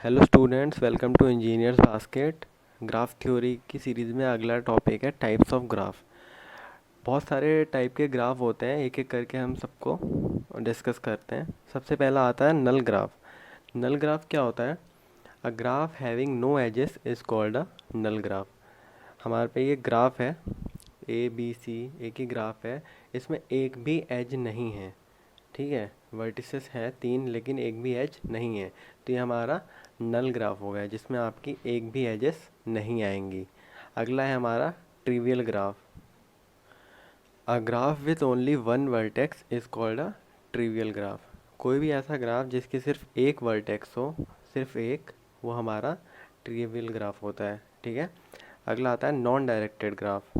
Hello students, welcome to Engineers Basket. Graph theory की series में अगला टॉपिक है टाइप्स ऑफ ग्राफ। बहुत सारे टाइप के ग्राफ होते हैं, एक एक करके हम सबको डिस्कस करते हैं। सबसे पहला आता है नल ग्राफ। नल ग्राफ क्या होता है? A graph having no edges is called a null graph. हमारे पे ये ग्राफ है, ए बी सी एक ही ग्राफ है, इसमें एक भी एज नहीं है। ठीक है, वर्टिसेस है 3 लेकिन एक भी एज नहीं है, तो ये हमारा नल ग्राफ हो गया जिसमें आपकी एक भी एजेस नहीं आएंगी। अगला है हमारा trivial graph. A graph with only one vertex is called a trivial graph. कोई भी ऐसा ग्राफ जिसकी सिर्फ एक वर्टेक्स हो, सिर्फ एक, वो हमारा ट्रिवियल ग्राफ होता है। ठीक है। अगला आता है non directed graph.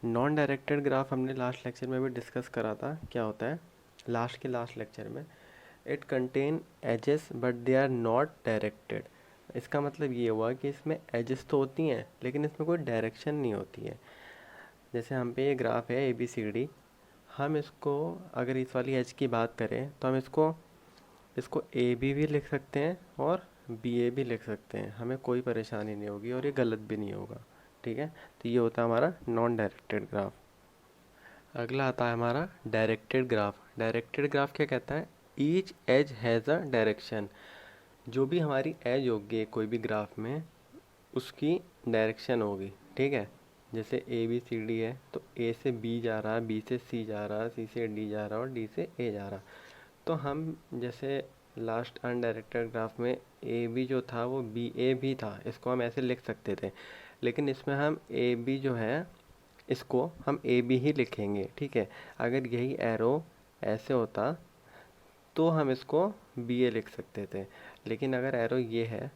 Non directed graph हमने लास्ट लेक्चर में भी डिस्कस करा था, क्या होता है लास्ट लेक्चर में। It contain edges but they are not directed. इसका मतलब ये हुआ कि इसमें एजेस तो होती हैं लेकिन इसमें कोई डायरेक्शन नहीं होती है। जैसे हम पे ये ग्राफ है ए बी सी डी, हम इसको अगर इस वाली एज की बात करें तो हम इसको इसको ए बी भी लिख सकते हैं और बी ए भी लिख सकते हैं, हमें कोई परेशानी नहीं होगी और ये गलत भी नहीं होगा। ठीक है, तो ये होता है हमारा नॉन डायरेक्टेड ग्राफ। अगला आता है हमारा डायरेक्टेड ग्राफ। डायरेक्टेड ग्राफ क्या कहता है? Each edge has a direction. जो भी हमारी एज होगी कोई भी ग्राफ में, उसकी डायरेक्शन होगी। ठीक है, जैसे ए बी सी डी है तो ए से बी जा रहा है, बी से सी जा रहा है, सी से डी जा रहा है और डी से ए जा रहा। तो हम जैसे लास्ट अनडायरेक्टेड ग्राफ में ए बी जो था वो बी ए भी था, इसको हम ऐसे लिख सकते थे, लेकिन इसमें हम ए बी जो है इसको हम ए बी ही लिखेंगे। ठीक है, अगर यही एरो ऐसे होता तो हम इसको बी ए लिख सकते थे, लेकिन अगर एरो ये है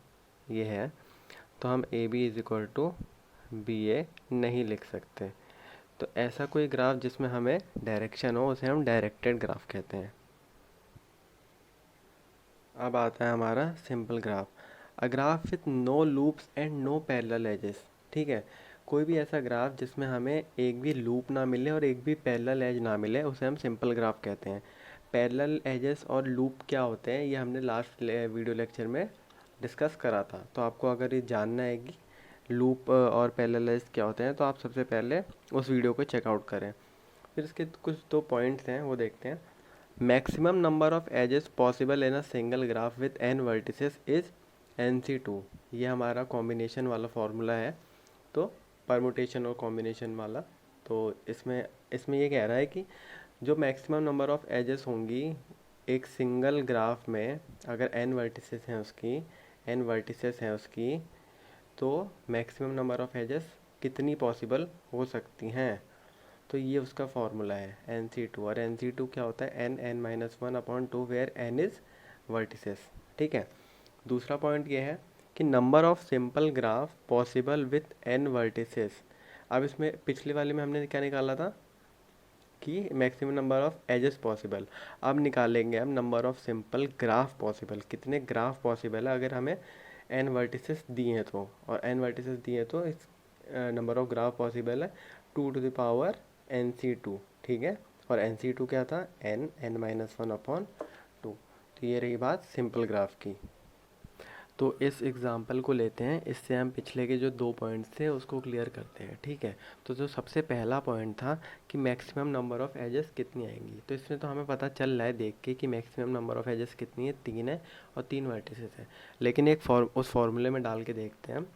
तो हम A B is equal to B A नहीं लिख सकते। तो ऐसा कोई ग्राफ जिसमें हमें डायरेक्शन हो उसे हम डायरेक्टेड ग्राफ कहते हैं। अब आता है हमारा simple graph. A graph with no loops and no parallel edges. ठीक है, कोई भी ऐसा ग्राफ जिसमें हमें एक भी लूप ना मिले और एक भी पैरेलल एज ना मिले उसे हम सिंपल ग्राफ कहते हैं। पैरेलल एजेस और लूप क्या होते हैं ये हमने लास्ट वीडियो लेक्चर में डिस्कस करा था, तो आपको अगर ये जानना है कि लूप और पैरेलल एज क्या होते हैं तो आप सबसे पहले उस वीडियो को चेकआउट करें। फिर इसके कुछ दो पॉइंट्स हैं वो देखते हैं। Maximum number of edges possible in a single graph with n vertices is NC2। ये हमारा कॉम्बिनेशन वाला फॉर्मूला है, तो परमुटेशन और कॉम्बिनेशन वाला। तो इसमें इसमें ये कह रहा है कि जो मैक्सिमम नंबर ऑफ एजेस होंगी एक सिंगल ग्राफ में, अगर एन वर्टिसेस हैं उसकी, तो मैक्सिमम नंबर ऑफ एजेस कितनी पॉसिबल हो सकती हैं। तो ये उसका फॉर्मूला है NC2, और NC2 क्या होता है? n(n-1/2) where n is vertices. ठीक है। दूसरा पॉइंट ये है कि number of simple graph possible with n vertices. अब इसमें पिछले वाले में हमने क्या निकाला था कि maximum number of edges possible. अब निकालेंगे हम number of simple graph possible, कितने ग्राफ पॉसिबल है अगर हमें n वर्टिसेस दिए हैं तो, और n वर्टिसेस दिए हैं तो इस नंबर ऑफ ग्राफ पॉसिबल है 2 to the power NC2। ठीक है, और NC2 क्या था? n(n-1/2)। तो ये रही बात सिंपल ग्राफ की। तो इस एग्ज़ाम्पल को लेते हैं, इससे हम पिछले के जो 2 पॉइंट्स थे उसको क्लियर करते हैं। ठीक है, तो जो सबसे पहला पॉइंट था कि मैक्सिमम नंबर ऑफ़ एजेस कितनी आएंगी, तो इसमें तो हमें पता चल रहा है देख के कि मैक्सिमम नंबर ऑफ़ एजेस कितनी है, 3 है और 3 वर्टिसेस है। लेकिन उस फॉर्मूले में डाल के देखते हैं हम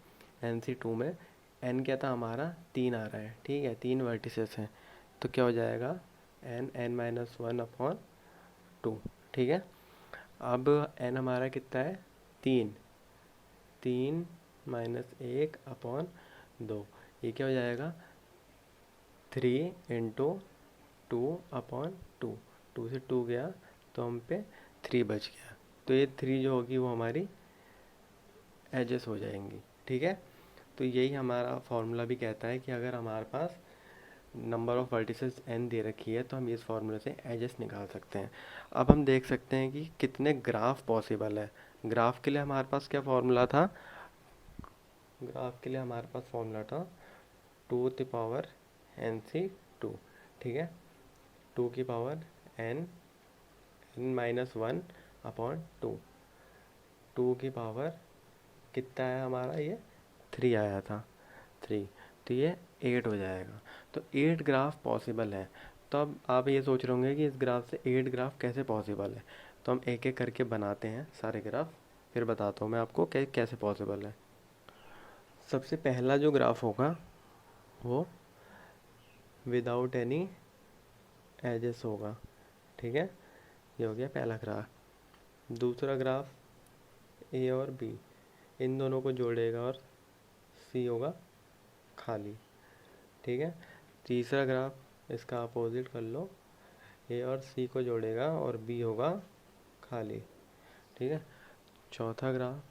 NC2 में। n क्या था हमारा? 3 आ रहा है। ठीक है, 3 वर्टिसेस हैं, तो क्या हो जाएगा? n(n-1/2)। ठीक है, अब n हमारा कितना है? 3। 3 - 1/2, ये क्या हो जाएगा? 3 × 2/2। 2 से 2 गया तो हम पे 3 बच गया, तो ये 3 जो होगी वो हमारी एजेस हो जाएंगी। ठीक है, तो यही हमारा फॉर्मूला भी कहता है कि अगर हमारे पास नंबर ऑफ़ वर्टिसेस n दे रखी है तो हम इस फॉर्मूले से एजेस निकाल सकते हैं। अब हम देख सकते हैं कि कितने ग्राफ पॉसिबल है। ग्राफ के लिए हमारे पास क्या फॉर्मूला था? ग्राफ के लिए हमारे पास फॉर्मूला था 2 to the power NC2। ठीक है, 2 की पावर n(n-1/2)। 2 की पावर कितना है हमारा, ये 3 आया था, 3, तो ये 8 हो जाएगा। तो 8 ग्राफ पॉसिबल है। तो अब आप ये सोच रहे होंगे कि इस ग्राफ से 8 ग्राफ कैसे पॉसिबल है। तो हम एक एक करके बनाते हैं सारे ग्राफ, फिर बताता हूँ मैं आपको कैसे पॉसिबल है। सबसे पहला जो ग्राफ होगा वो विदाउट एनी एजेस होगा, ठीक है, ये हो गया पहला ग्राफ। दूसरा ग्राफ ए और बी, इन दोनों को जोड़ेगा और सी होगा खाली, ठीक है। तीसरा ग्राफ इसका अपोजिट कर लो, ए और सी को जोड़ेगा और बी होगा खाली, ठीक है। चौथा ग्राफ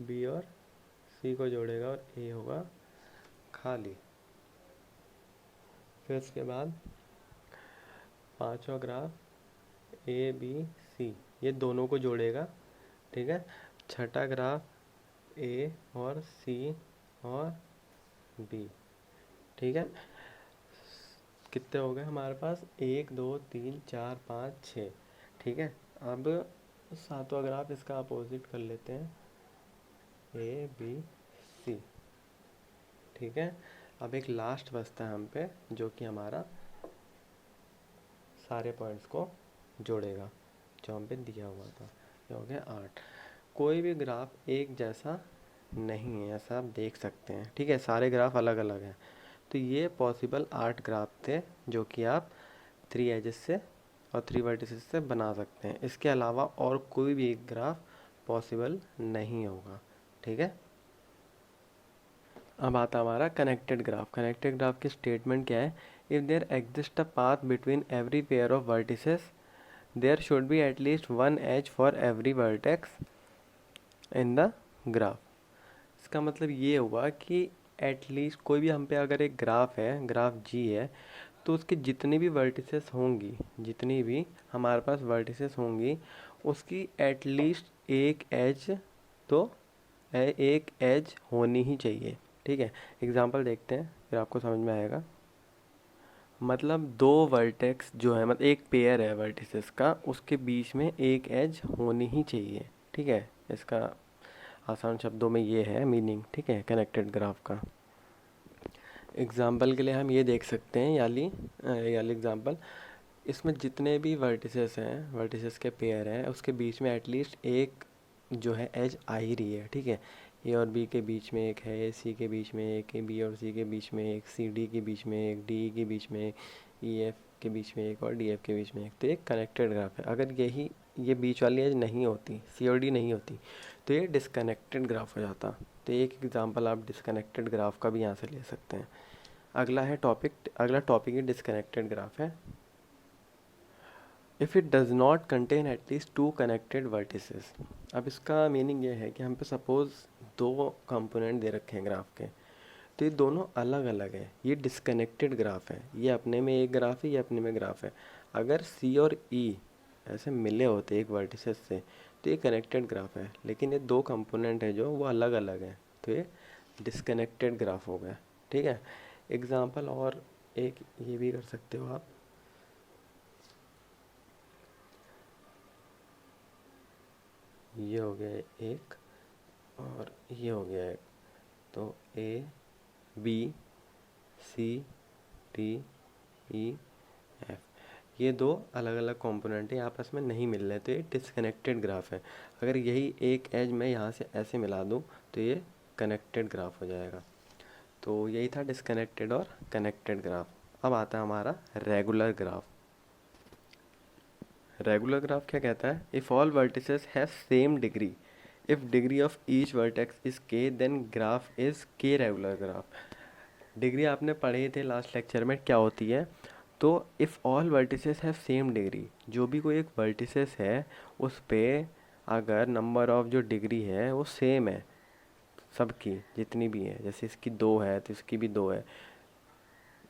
बी और सी को जोड़ेगा और ए होगा खाली। फिर उसके बाद पांचवा ग्राफ ए बी सी, ये दोनों को जोड़ेगा, ठीक है। छठा ग्राफ ए और सी और बी, ठीक है। कितने हो गए हमारे पास, 1 2 3 4 5 6, ठीक है। अब सातवां ग्राफ इसका अपोजिट कर लेते हैं, ए बी सी, ठीक है। अब एक लास्ट बचता है हम पे, जो कि हमारा सारे पॉइंट्स को जोड़ेगा, जो हम पे दिया हुआ था। ये हो गया 8। कोई भी ग्राफ एक जैसा नहीं है, ऐसा आप देख सकते हैं, ठीक है, सारे ग्राफ अलग अलग हैं। तो ये पॉसिबल 8 ग्राफ थे जो कि आप 3 एजेस से और 3 वर्टिसेस से बना सकते हैं। इसके अलावा और कोई भी एक ग्राफ पॉसिबल नहीं होगा, ठीक है। अब आता हमारा कनेक्टेड ग्राफ। कनेक्टेड ग्राफ की स्टेटमेंट क्या है, if there exist a path between every pair of vertices there should be at least one edge for every vertex in the graph. इसका मतलब ये हुआ कि एटलीस्ट कोई भी हम पे अगर एक ग्राफ है, ग्राफ जी है, तो उसकी जितनी भी वर्टिसेस होंगी, जितनी भी हमारे पास वर्टिसेस होंगी, उसकी एटलीस्ट एक एज, तो एक एज होनी ही चाहिए, ठीक है। एग्जांपल देखते हैं फिर आपको समझ में आएगा। मतलब दो वर्टेक्स जो है, मतलब एक पेयर है वर्टिसेस का, उसके बीच में एक एज होनी ही चाहिए, ठीक है। इसका आसान शब्दों में ये है मीनिंग, ठीक है, कनेक्टेड ग्राफ का। एग्जाम्पल के लिए हम ये देख सकते हैं, याली एग्जाम्पल, इसमें जितने भी वर्टिसेस हैं, वर्टिसेस के पेयर हैं, उसके बीच में एटलीस्ट एक जो है एज आ ही रही है, ठीक है। ए और बी के बीच में एक है, ए सी के बीच में एक है, बी और सी के बीच में एक, सी डी के बीच में एक, डी के बीच में एक, ई एफ के बीच में एक और डी एफ के बीच में एक। तो ये कनेक्टेड ग्राफ है। अगर ये बीच वाली एज नहीं होती, सी और डी नहीं होती, तो ये डिसकनेक्टेड ग्राफ हो जाता। तो एक एग्जांपल आप डिसकनेक्टेड ग्राफ का भी यहाँ से ले सकते हैं। अगला टॉपिक ही डिसकनेक्टेड ग्राफ है। If it does not contain at least 2 connected vertices. अब इसका मीनिंग ये है कि हम पे सपोज़ 2 कंपोनेंट दे रखे हैं ग्राफ के, तो ये दोनों अलग अलग है, ये डिसकनेक्टेड ग्राफ है। ये अपने में एक ग्राफ है, ये अपने में ग्राफ है। अगर सी और ई ऐसे मिले होते एक वर्टिसेस से, तो ये कनेक्टेड ग्राफ है। लेकिन ये 2 कंपोनेंट है जो वो अलग अलग है, तो ये डिसकनेक्टेड ग्राफ हो गया, ठीक है। एग्जाम्पल और एक ये भी कर सकते हो आप, ये हो गया एक और ये हो गया एक। तो A B C D E F, ये 2 अलग अलग कंपोनेंट हैं, आपस में नहीं मिल रहे, तो ये डिसकनेक्टेड ग्राफ है। अगर यही एक एज मैं यहाँ से ऐसे मिला दूँ तो ये कनेक्टेड ग्राफ हो जाएगा। तो यही था डिसकनेक्टेड और कनेक्टेड ग्राफ। अब आता है हमारा रेगुलर ग्राफ। रेगुलर ग्राफ क्या कहता है, if all vertices have same degree, if degree of each vertex is के, देन ग्राफ इज के रेगुलर ग्राफ। डिग्री आपने पढ़े थे लास्ट लेक्चर में क्या होती है। तो if all vertices have same degree, जो भी कोई एक वर्टिसेस है उस पे अगर नंबर ऑफ जो डिग्री है वो सेम है, सबकी जितनी भी है, जैसे इसकी 2 है तो इसकी भी 2 है,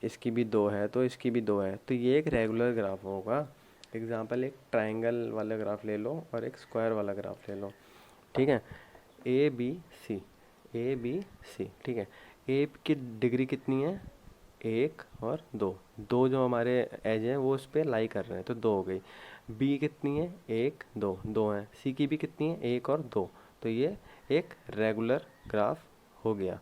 इसकी भी 2 है तो इसकी भी 2 है, तो ये एक रेगुलर ग्राफ होगा। एग्जाम्पल, एक ट्राइंगल वाला ग्राफ ले लो और एक स्क्वायर वाला ग्राफ ले लो, ठीक है। ए बी सी, ए बी सी, ठीक है। ए की डिग्री कितनी है एक और दो, दो जो हमारे एज हैं वो उस पर लाई कर रहे हैं, तो दो हो गई। बी कितनी है, एक दो, दो हैं। सी की भी कितनी है, एक और दो, तो ये एक रेगुलर ग्राफ हो गया।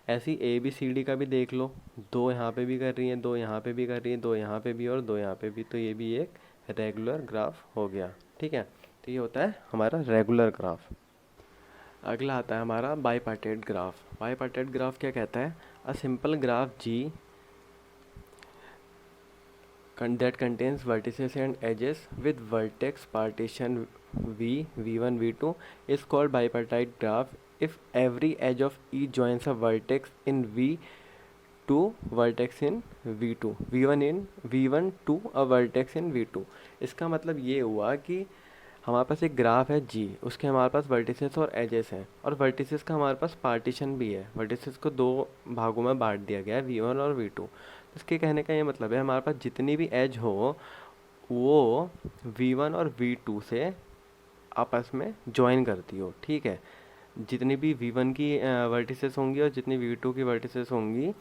ऐसी ए बी सी डी का भी देख लो, दो यहाँ पे भी कर रही हैं, दो यहाँ पे भी कर रही हैं, दो यहाँ पे भी और दो यहाँ पे भी, तो ये भी एक रेगुलर ग्राफ हो गया। ठीक है, तो ये होता है हमारा रेगुलर ग्राफ। अगला आता है हमारा बाईपार्टेट ग्राफ। बाईपार्टेट ग्राफ क्या कहता है, a simple graph ji that contains vertices and edges with vertex partition v, v1, v2 is called bipartite graph if every edge of each joins a vertex in v2 vertex in v2, v1 in v1 to a vertex in v2। इसका मतलब ये हुआ कि हमारे पास एक graph है जी, उसके हमारे पास वर्टिसेस और एजेस हैं, और वर्टिसेस का हमारे पास पार्टीशन भी है। वर्टिसेस को दो भागों में बांट दिया गया है, v1 और v2। इसके कहने का ये मतलब है हमारे पास जितनी भी एज हो वो v1 और v2 से आपस में ज्वाइन करती हो। ठीक है, जितनी भी v1 की वर्टिसेस होंगी और जितनी v2 की वर्टिसेस होंगी,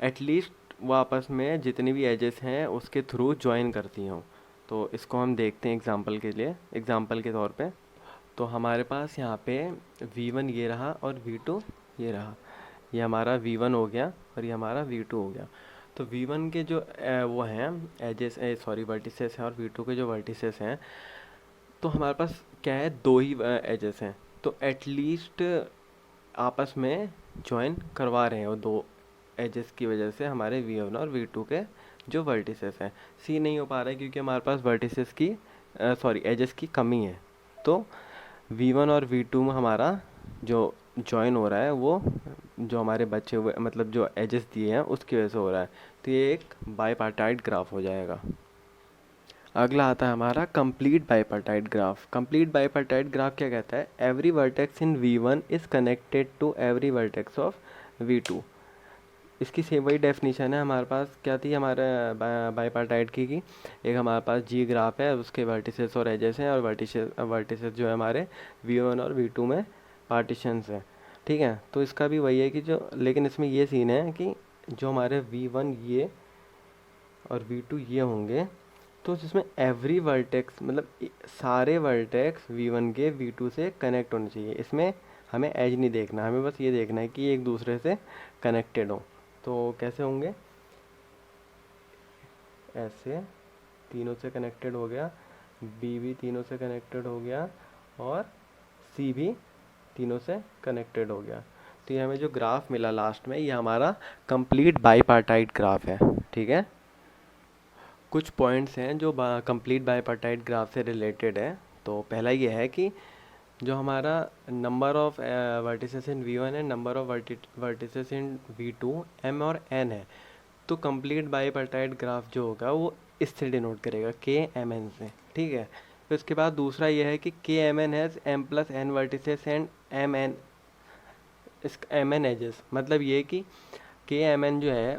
एटलीस्ट वो आपस में जितनी भी एजेस हैं उसके थ्रू ज्वाइन करती हों। तो इसको हम देखते हैं एग्जांपल के लिए, एग्जांपल के तौर पे। तो हमारे पास यहाँ पे v1 ये रहा और v2 ये रहा। ये हमारा v1 हो गया और ये हमारा v2 हो गया। तो v1 के जो वो हैं एजेस, सॉरी वर्टिसेस हैं, और v2 के जो वर्टिसेस हैं, तो हमारे पास क्या है, दो ही एजेस हैं, तो एटलीस्ट आपस में ज्वाइन करवा रहे हैं वो दो एजेस की वजह से हमारे v1 और v2 के जो वर्टिसेस हैं। सी नहीं हो पा रहा है क्योंकि हमारे पास वर्टिसेस की सॉरी एजेस की कमी है। तो v1 और v2 में हमारा जो ज्वाइन हो रहा है वो जो हमारे बचे हुए मतलब जो एजेस दिए हैं उसकी वजह से हो रहा है। तो ये एक बाईपार्टाइट ग्राफ हो जाएगा। अगला आता है हमारा complete bipartite graph. Complete bipartite graph क्या कहता है, every vertex in v1 is connected to every vertex of v2। इसकी सेम वही डेफिनेशन है हमारे पास क्या थी हमारे बाईपार्टाइट की एक हमारे पास जी ग्राफ है, उसके वर्टिसेस और एजेस हैं, और वर्टिसेस जो है हमारे v1 और v2 में पार्टीशंस हैं। ठीक है, तो इसका भी वही है कि जो, लेकिन इसमें ये सीन है कि जो हमारे v1 ये और v2 ये होंगे, तो जिसमें एवरी वर्टेक्स मतलब सारे वर्टेक्स v1 के v2 से कनेक्ट होने चाहिए। इसमें हमें एज नहीं देखना, हमें बस ये देखना है कि एक दूसरे से कनेक्टेड हो। तो कैसे होंगे, ऐसे तीनों से कनेक्टेड हो गया, बी भी तीनों से कनेक्टेड हो गया, और सी भी तीनों से कनेक्टेड हो गया। तो ये हमें जो ग्राफ मिला लास्ट में, ये हमारा कंप्लीट बाईपार्टाइट ग्राफ है। ठीक है, कुछ पॉइंट्स हैं जो कंप्लीट बाईपार्टाइट ग्राफ से रिलेटेड है। तो पहला ये है कि जो हमारा number of vertices in v1 है, number of vertices in v2 m और n है, तो कंप्लीट बाईपार्टाइट ग्राफ जो होगा वो इससे डिनोट करेगा k m n से। ठीक है, फिर उसके बाद दूसरा ये है कि k m n has m plus n vertices and m n edges. मतलब ये कि k m n जो है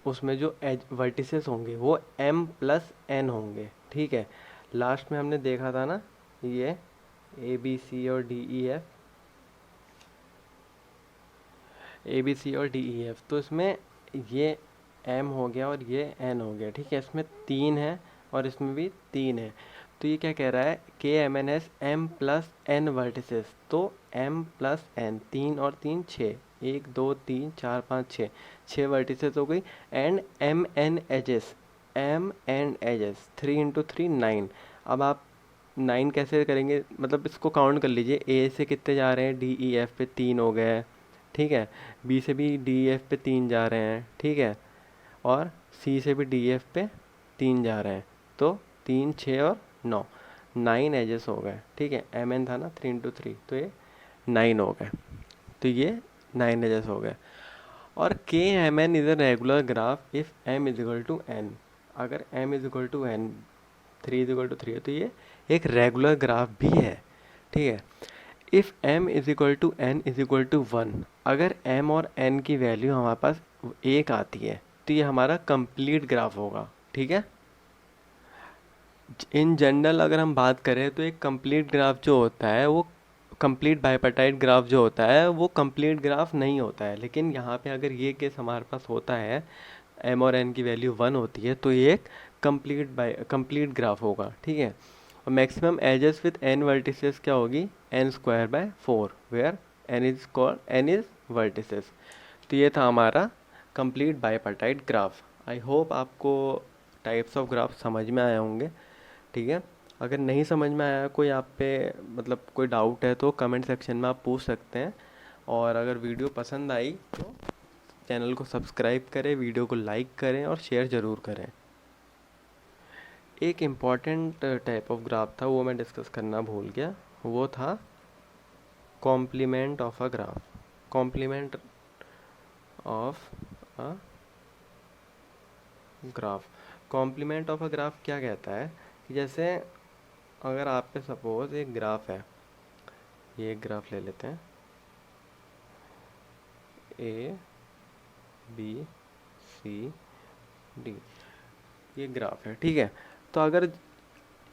उसमें जो वर्टिसेस होंगे वो m प्लस n होंगे। ठीक है, लास्ट में हमने देखा था ना ये ए बी सी और D E F, A B C और डी ई एफ, तो इसमें ये एम हो गया और ये एन हो गया। ठीक है, इसमें तीन है और इसमें भी तीन है। तो ये क्या कह रहा है, k M n has m plus n vertices, तो एम प्लस एन, तीन और तीन छः, एक दो तीन चार पाँच छः, छः वर्टिसेस हो गई, and m n edges, m and edges, 3 × 3 9। अब आप 9 कैसे करेंगे, मतलब इसको काउंट कर लीजिए, ए से कितने जा रहे हैं, डी ई एफ पे 3 हो गए। ठीक है, बी से भी डी ई एफ पे 3 जा रहे हैं। ठीक है, और सी से भी डी ई एफ पे 3 जा रहे हैं, तो 3 6 और 9, 9 एजेस हो गए। ठीक है, एम एन था ना 3 × 3, तो ये 9 हो गए, तो ये 9 एजेस हो गए। और K M N is a regular graph if M is equal to N. अगर M is equal to N, 3 is equal to 3 है, तो ये एक रेगुलर ग्राफ भी है। ठीक है, if m is equal to n is equal to 1, अगर m और n की वैल्यू हमारे पास एक आती है तो ये हमारा कंप्लीट ग्राफ होगा। ठीक है, इन जनरल अगर हम बात करें तो एक कंप्लीट ग्राफ जो होता है वो कंप्लीट बाईपार्टाइट ग्राफ जो होता है वो कंप्लीट ग्राफ नहीं होता है। लेकिन यहाँ पे अगर ये केस हमारे पास होता है, m और n की वैल्यू 1 होती है तो ये एक कंप्लीट ग्राफ होगा, ठीक है। और maximum edges with n vertices क्या होगी, n² by 4, where n is vertices. तो ये था हमारा complete bipartite graph. I hope आपको टाइप्स ऑफ ग्राफ समझ में आए होंगे, ठीक है। अगर नहीं समझ में आया, कोई आप पे मतलब कोई डाउट है तो कमेंट सेक्शन में आप पूछ सकते हैं। और अगर वीडियो पसंद आई तो चैनल को सब्सक्राइब करें, वीडियो को लाइक करें और शेयर ज़रूर करें। एक इम्पॉर्टेंट टाइप ऑफ ग्राफ था, वो मैं डिस्कस करना भूल गया, वो था complement of a graph. Complement of a graph, complement of a graph क्या कहता है कि जैसे अगर आप पे सपोज एक ग्राफ है, ये एक ग्राफ ले लेते हैं, ए बी सी डी, ये ग्राफ है, ठीक है। तो अगर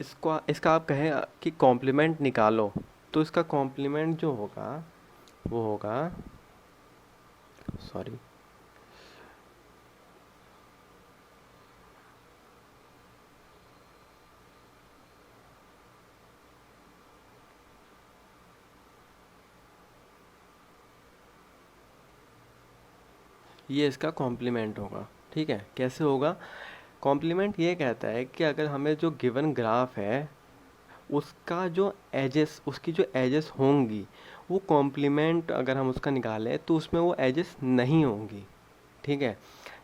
इसका आप कहें कि कॉम्प्लीमेंट निकालो, तो इसका कॉम्प्लीमेंट जो होगा वो होगा, सॉरी, ये इसका कॉम्प्लीमेंट होगा, ठीक है। कैसे होगा कॉम्प्लीमेंट, ये कहता है कि अगर हमें जो गिवन ग्राफ है उसका जो एजेस, उसकी जो एजेस होंगी वो कॉम्प्लीमेंट अगर हम उसका निकालें तो उसमें वो एजेस नहीं होंगी, ठीक है।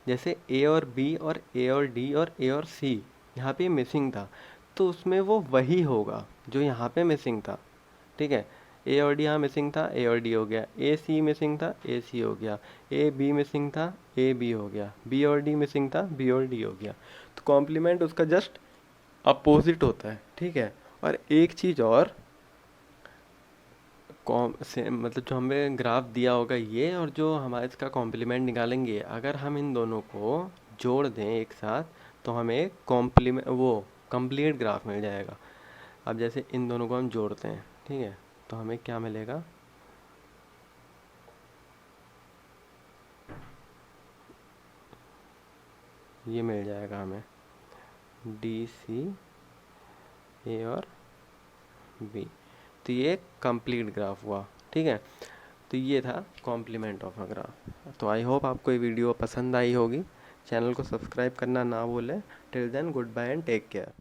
जैसे ए और बी और ए और डी और ए और सी यहाँ पे मिसिंग था, तो उसमें वो वही होगा जो यहाँ पे मिसिंग था, ठीक है। ए और डी यहाँ मिसिंग था, ए और डी हो गया। ए सी मिसिंग था, ए सी हो गया। ए बी मिसिंग था, ए बी हो गया। बी और डी मिसिंग था, बी और डी हो गया। तो कॉम्प्लीमेंट उसका जस्ट अपोजिट होता है, ठीक है। और एक चीज़ और, कॉम से मतलब जो हमें ग्राफ दिया होगा ये, और जो हमारे इसका कॉम्प्लीमेंट निकालेंगे, अगर हम इन दोनों को जोड़ दें एक साथ तो हमें कॉम्प्लीमेंट वो कंप्लीट ग्राफ मिल जाएगा। अब जैसे इन दोनों को हम जोड़ते हैं, ठीक है, तो हमें क्या मिलेगा, ये मिल जाएगा हमें डी सी ए और बी। तो ये कंप्लीट ग्राफ हुआ, ठीक है। तो ये था कॉम्प्लीमेंट ऑफ अ ग्राफ। तो आई होप आपको ये वीडियो पसंद आई होगी। चैनल को सब्सक्राइब करना ना भूलें। Till then goodbye and take care.